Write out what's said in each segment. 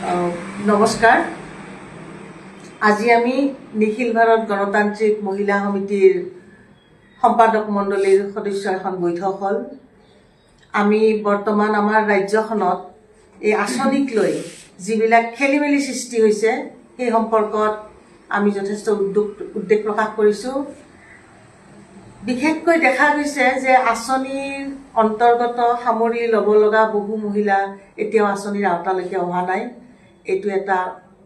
নমস্কাৰ। আজি আমি নিখিল ভাৰত গণতান্ত্ৰিক মহিলা সমিতিৰ সম্পাদক মণ্ডলীৰ সদস্য এখন বৈঠক হ'ল। আমি বৰ্তমান আমাৰ ৰাজ্যখনত এই আঁচনিক লৈ যিবিলাক খেলিমেলি সৃষ্টি হৈছে সেই সম্পৰ্কত আমি যথেষ্ট উদ্বেগ প্ৰকাশ কৰিছোঁ। বিশেষকৈ দেখা গৈছে যে আঁচনিৰ অন্তৰ্গত সামৰি ল'ব লগা বহু মহিলা এতিয়াও আঁচনিৰ আওতালৈকে অহা নাই। এইটো এটা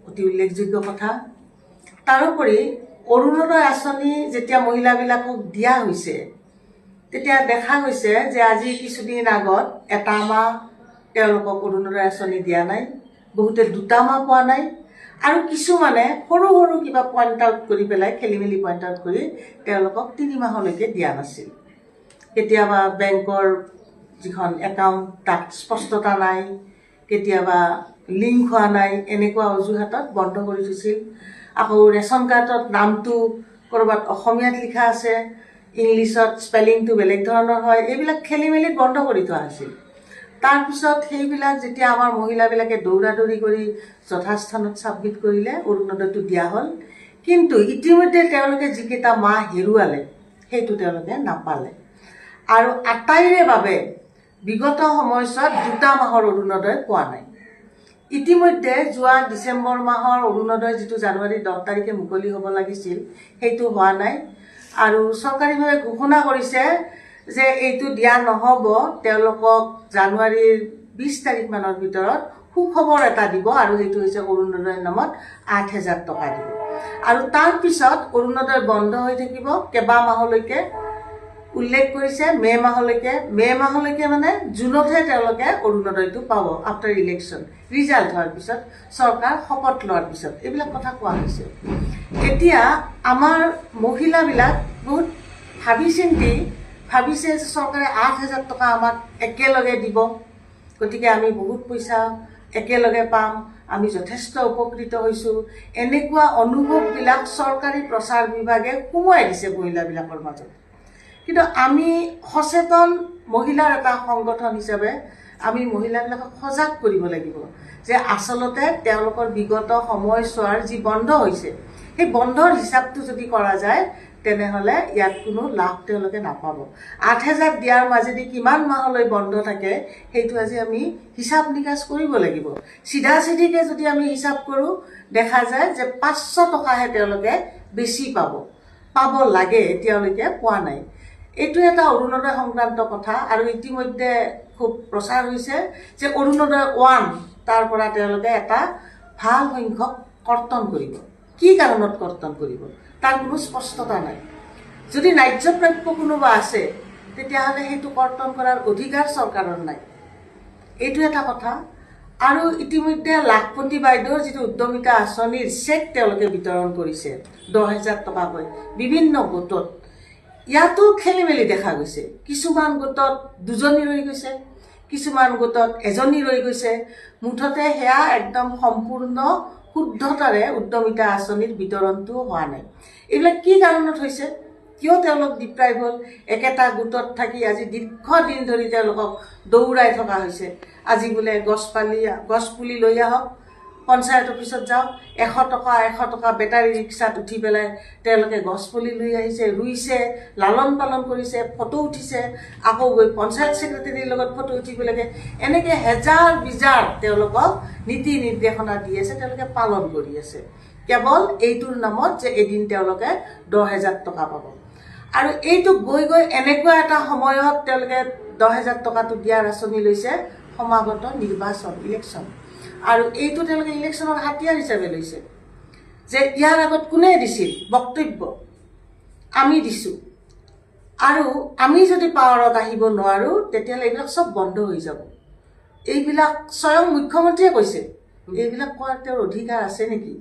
অতি উল্লেখযোগ্য কথা। তাৰোপৰি অৰুণোদয় আঁচনি যেতিয়া মহিলাবিলাকক দিয়া হৈছে তেতিয়া দেখা গৈছে যে আজি কিছুদিন আগত এটা মাহ তেওঁলোকক অৰুণোদয় আঁচনি দিয়া নাই, বহুতে 2টা মাহ পোৱা নাই, আৰু কিছুমানে সৰু সৰু কিবা পইণ্ট আউট কৰি পেলাই খেলিমেলি পইণ্ট আউট কৰি তেওঁলোকক 3 মাহলৈকে দিয়া নাছিল। কেতিয়াবা বেংকৰ যিখন একাউণ্ট তাত স্পষ্টতা নাই, কেতিয়াবা লিংক হোৱা নাই, এনেকুৱা অজুহাতত বন্ধ কৰি থৈছিল। আকৌ ৰেচন কাৰ্ডত নামটো ক'ৰবাত অসমীয়াত লিখা আছে, ইংলিছত স্পেলিংটো বেলেগ ধৰণৰ হয়, এইবিলাক খেলিমেলি বন্ধ কৰি থোৱা হৈছিল। তাৰপিছত সেইবিলাক যেতিয়া আমাৰ মহিলাবিলাকে দৌৰা দৌৰি কৰি যথাস্থানত ছাবমিট কৰিলে, অৰুণোদয়টো দিয়া হ'ল। কিন্তু ইতিমধ্যে তেওঁলোকে যিকেইটা মাহ হেৰুৱালে সেইটো তেওঁলোকে নাপালে, আৰু আটাইৰে বাবে বিগত সময়ছোৱাত 2টা মাহৰ অৰুণোদয় পোৱা নাই। ইতিমধ্যে যোৱা ডিচেম্বৰ মাহৰ অৰুণোদয় যিটো জানুৱাৰী 10 তাৰিখে মুকলি হ'ব লাগিছিল সেইটো হোৱা নাই, আৰু চৰকাৰীভাৱে ঘোষণা কৰিছে যে এইটো দিয়া নহ'ব, তেওঁলোকক জানুৱাৰীৰ 20 তাৰিখমানৰ ভিতৰত সুখবৰ এটা দিব, আৰু সেইটো হৈছে অৰুণোদয়ৰ নামত 8,000 টকা দিব। আৰু তাৰপিছত অৰুণোদয় বন্ধ হৈ থাকিব কেইবামাহলৈকে। উল্লেখ কৰিছে মে' মাহলৈকে মানে জুনতহে তেওঁলোকে অৰুণোদয়টো পাব, আফটাৰ ইলেকশ্যন ৰিজাল্ট হোৱাৰ পিছত, চৰকাৰ শপত লোৱাৰ পিছত, এইবিলাক কথা কোৱা হৈছে। এতিয়া আমাৰ মহিলাবিলাক বহুত ভাবিছে যে চৰকাৰে 8,000 টকা আমাক একেলগে দিব, গতিকে আমি বহুত পইচা একেলগে পাম, আমি যথেষ্ট উপকৃত হৈছোঁ, এনেকুৱা অনুভৱবিলাক চৰকাৰী প্ৰচাৰ বিভাগে সোমোৱাই দিছে মহিলাবিলাকৰ মাজত। কিন্তু আমি সচেতন মহিলাৰ এটা সংগঠন হিচাপে আমি মহিলাবিলাকক সজাগ কৰিব লাগিব যে আচলতে তেওঁলোকৰ বিগত সময়ছোৱাৰ যি বন্ধ হৈছে সেই বন্ধৰ হিচাপটো যদি কৰা যায় তেনেহ'লে ইয়াত কোনো লাভ তেওঁলোকে নাপাব। 8,000 দিয়াৰ মাজেদি কিমান মাহলৈ বন্ধ থাকে সেইটো আজি আমি হিচাপ নিকাচ কৰিব লাগিব। চিধাচিধিকৈ যদি আমি হিচাপ কৰোঁ দেখা যায় যে 500 টকাহে তেওঁলোকে বেছি পাব লাগে, এতিয়ালৈকে পোৱা নাই। এইটো এটা অৰুণোদয় সংক্ৰান্ত কথা, আৰু ইতিমধ্যে খুব প্ৰচাৰ হৈছে যে অৰুণোদয় 1 তাৰ পৰা তেওঁলোকে এটা ভাল সংখ্যক কৰ্তন কৰিব। কি কাৰণত কৰ্তন কৰিব তাৰ কোনো স্পষ্টতা নাই। যদি ন্যায্যপ্ৰাপ্য কোনোবা আছে তেতিয়াহ'লে সেইটো কৰ্তন কৰাৰ অধিকাৰ চৰকাৰৰ নাই, এইটো এটা কথা। আৰু ইতিমধ্যে লাখপতি বাইদেউৰ যিটো উদ্যমিতা আঁচনিৰ চেক তেওঁলোকে বিতৰণ কৰিছে 10,000 টকাকৈ বিভিন্ন গোটত, ইয়াতো খেলিমেলি দেখা গৈছে। কিছুমান গোটত 2জনী ৰৈ গৈছে, কিছুমান গোটত 1জনী ৰৈ গৈছে। মুঠতে সেয়া একদম সম্পূৰ্ণ শুদ্ধতাৰে উদ্যমিতা আঁচনিৰ বিতৰণটো হোৱা নাই। এইবিলাক কি কাৰণত হৈছে, কিয় তেওঁলোক ডিপ্ৰাইভ হ'ল? একেটা গোটত থাকি আজি দীৰ্ঘদিন ধৰি তেওঁলোকক দৌৰাই থকা হৈছে। আজি বোলে গছপুলি লৈ আহক, পঞ্চায়ত অফিচত যাওক, 100 টকা বেটাৰী ৰিক্সাত উঠি পেলাই তেওঁলোকে গছপুলি লৈ আহিছে, ৰুইছে, লালন পালন কৰিছে, ফটো উঠিছে, আকৌ গৈ পঞ্চায়ত ছেক্ৰেটাৰীৰ লগত ফটো উঠিব লাগে। এনেকৈ হেজাৰ বিজাৰ তেওঁলোকক নীতি নিৰ্দেশনা দি আছে, তেওঁলোকে পালন কৰি আছে, কেৱল এইটোৰ নামত যে এদিন তেওঁলোকে 10,000 টকা পাব। আৰু এইটো গৈ এনেকুৱা এটা সময়ত তেওঁলোকে 10,000 টকাটো দিয়াৰ আঁচনি লৈছে সমাগত নিৰ্বাচন, ইলেকশ্যন, আৰু এইটো তেওঁলোকে ইলেকশ্যনৰ হাতিয়াৰ হিচাপে লৈছে যে ইয়াৰ আগত কোনে দিছিল বক্তব্য, আমি দিছোঁ, আৰু আমি যদি পাৱাৰত আহিব নোৱাৰোঁ তেতিয়াহ'লে এইবিলাক চব বন্ধ হৈ যাব। এইবিলাক স্বয়ং মুখ্যমন্ত্ৰীয়ে কৈছে। এইবিলাক কোৱাৰ তেওঁৰ অধিকাৰ আছে নেকি?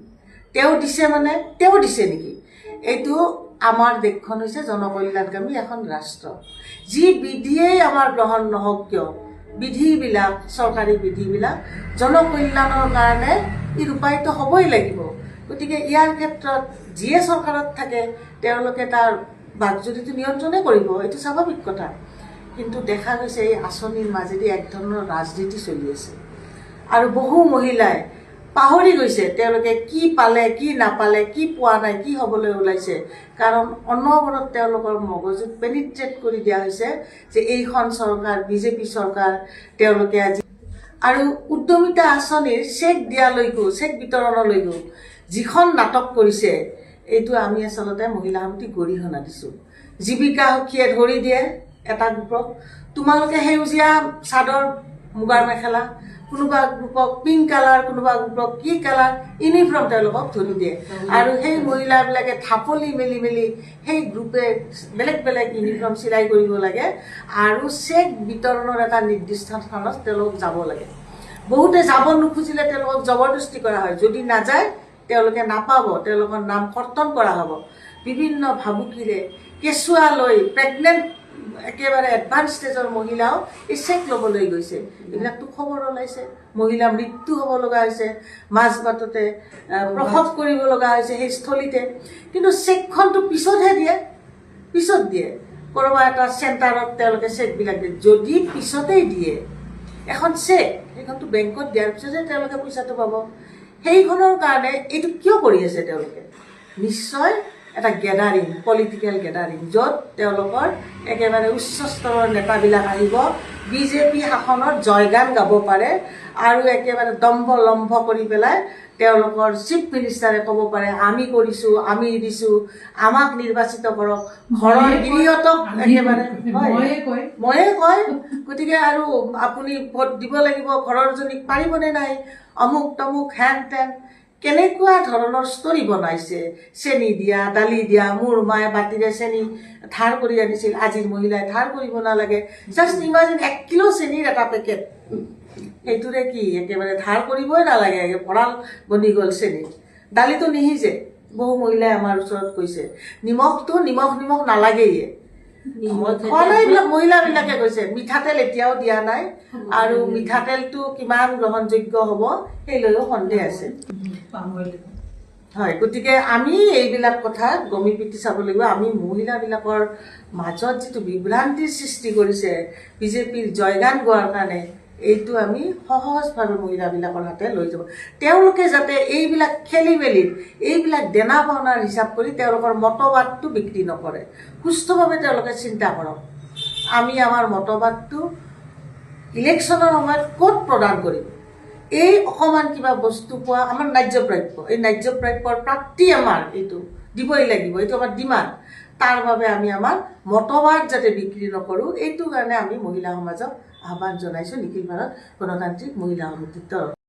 তেওঁ দিছে মানে তেওঁ দিছে নেকি? এইটো আমাৰ দেশখন হৈছে জনকল্যাণকামী এখন ৰাষ্ট্ৰ। যি বিধিয়েই আমাৰ গ্ৰহণ নহওক কিয়, বিধিবিলাক, চৰকাৰী বিধিবিলাক জনকল্যাণৰ কাৰণে ই ৰূপায়িত হ'বই লাগিব। গতিকে ইয়াৰ ক্ষেত্ৰত যিয়ে চৰকাৰত থাকে তেওঁলোকে তাৰ বাকজনীটো নিয়ন্ত্ৰণে কৰিব, এইটো স্বাভাৱিক কথা। কিন্তু দেখা গৈছে এই আঁচনিৰ মাজেদি এক ধৰণৰ ৰাজনীতি চলি আছে, আৰু বহু মহিলাই পাহৰি গৈছে তেওঁলোকে কি পালে কি নাপালে কি পোৱা নাই কি হ'বলৈ ওলাইছে কাৰণ অনবৰত তেওঁলোকৰ মগজুত পেনিট্ৰেট কৰি দিয়া হৈছে যে এইখন চৰকাৰ বিজেপি চৰকাৰ তেওঁলোকে আজি আৰু উদ্যমিতা আঁচনিৰ চেক দিয়ালৈকো চেক বিতৰণলৈকো যিখন নাটক কৰিছে এইটো আমি আচলতে মহিলা সমিতিক গৰিহণা দিছোঁ জীৱিকা সখীয়ে ধৰি দিয়ে এটা গ্ৰুপক তোমালোকে সেউজীয়া চাদৰ মুগাৰ মেখেলা কোনোবা গ্ৰুপক পিংক কালাৰ কোনোবা গ্ৰুপক কি কালাৰ ইউনিফৰ্ম তেওঁলোকক ধৰি দিয়ে আৰু সেই মহিলাবিলাকে থাপলি মেলি মেলি সেই গ্ৰুপে বেলেগ বেলেগ ইউনিফৰ্ম চিলাই কৰিব লাগে আৰু চেক বিতৰণৰ এটা নিৰ্দিষ্ট স্থানত তেওঁলোক যাব লাগে বহুতে যাব নোখোজিলে তেওঁলোকক জবৰদস্তি কৰা হয় যদি নাযায় তেওঁলোকে নাপাব তেওঁলোকৰ নাম কৰ্তন কৰা হ'ব বিভিন্ন ভাবুকিৰে কেঁচুৱা লৈ প্ৰেগনেণ্ট একেবাৰে এডভান্স ষ্টেজৰ মহিলাও এই চেক ল'বলৈ গৈছে এইবিলাকতো খবৰ ওলাইছে মহিলা মৃত্যু হ'ব লগা হৈছে মাজ বাটতে প্ৰসৱ কৰিব লগা হৈছে সেই স্থলীতে কিন্তু চেকখনটো পিছতহে দিয়ে পিছত দিয়ে ক'ৰবাত এটা চেণ্টাৰত তেওঁলোকে চেকবিলাক দিয়ে যদি পিছতেই দিয়ে এখন চেক সেইখনটো বেংকত দিয়াৰ পিছতহে তেওঁলোকে পইচাটো পাব সেইখনৰ কাৰণে এইটো কিয় কৰি আছে তেওঁলোকে নিশ্চয় এটা গেডাৰিং পলিটিকেল গেডাৰিং য'ত তেওঁলোকৰ একেবাৰে উচ্চ স্তৰৰ নেতাবিলাক আহিব বিজেপি শাসনৰ জয়গান গাব পাৰে আৰু একেবাৰে দম্ভ লম্ভ কৰি পেলাই তেওঁলোকৰ চিফ মিনিষ্টাৰে ক'ব পাৰে আমি কৰিছোঁ আমি দিছোঁ আমাক নিৰ্বাচিত কৰক ঘৰৰ গৃহীহঁতক একেবাৰে ময়ে কয় গতিকে আৰু আপুনি ভোট দিব লাগিব ঘৰৰজনীক পাৰিবনে নাই অমুক তমুক হেন তেন কেনেকুৱা ধৰণৰ ষ্টৰী বনাইছে চেনি দিয়া দালি দিয়া মোৰ মায়ে বাতিৰে চেনি ধাৰ কৰি আনিছিল আজিৰ মহিলাই ধাৰ কৰিব নালাগে জাষ্ট ইমাজিন 1 কিলো চেনিৰ এটা পেকেট সেইটোৰে কি একেবাৰে ধাৰ কৰিবই নালাগে ভঁৰাল বনি গ'ল চেনি দালিটো নিসিজে বহু মহিলাই আমাৰ ওচৰত কৈছে নিমখটো নিমখ নালাগেই খোৱা নাই এইবিলাক মহিলাবিলাকে কৈছে মিঠাতেল এতিয়াও দিয়া নাই আৰু মিঠাতেলটো কিমান গ্ৰহণযোগ্য হ'ব সেইলৈও সন্দেহ আছে হয় গতিকে আমি এইবিলাক কথা গমি পিটি চাব লাগিব আমি মহিলাবিলাকৰ মাজত যিটো বিভ্ৰান্তিৰ সৃষ্টি কৰিছে বিজেপিৰ জয়গান গোৱাৰ কাৰণে এইটো আমি সহজভাৱে মহিলাবিলাকৰ হাতে লৈ যাব তেওঁলোকে যাতে এইবিলাক খেলি মেলিত এইবিলাক দেনা পাওনাৰ হিচাপ কৰি তেওঁলোকৰ মতবাদটো বিক্ৰী নকৰে সুস্থভাৱে তেওঁলোকে চিন্তা কৰক আমি আমাৰ মতবাদটো ইলেকশ্যনৰ সময়ত ক'ত প্ৰদান কৰিম এই অকণমান কিবা বস্তু পোৱা আমাৰ ন্যায্য প্ৰাপ্য এই ন্যায্য প্ৰাপ্যৰ প্ৰাপ্তি আমাৰ এইটো দিবই লাগিব এইটো আমাৰ ডিমাণ্ড তাৰ বাবে আমি আমাৰ মতবাদ যাতে বিক্ৰী নকৰোঁ এইটো কাৰণে আমি মহিলা সমাজক আহ্বান জনাইছোঁ নিখিল ভাৰত গণতান্ত্ৰিক মহিলা সমিতিৰ তৰফ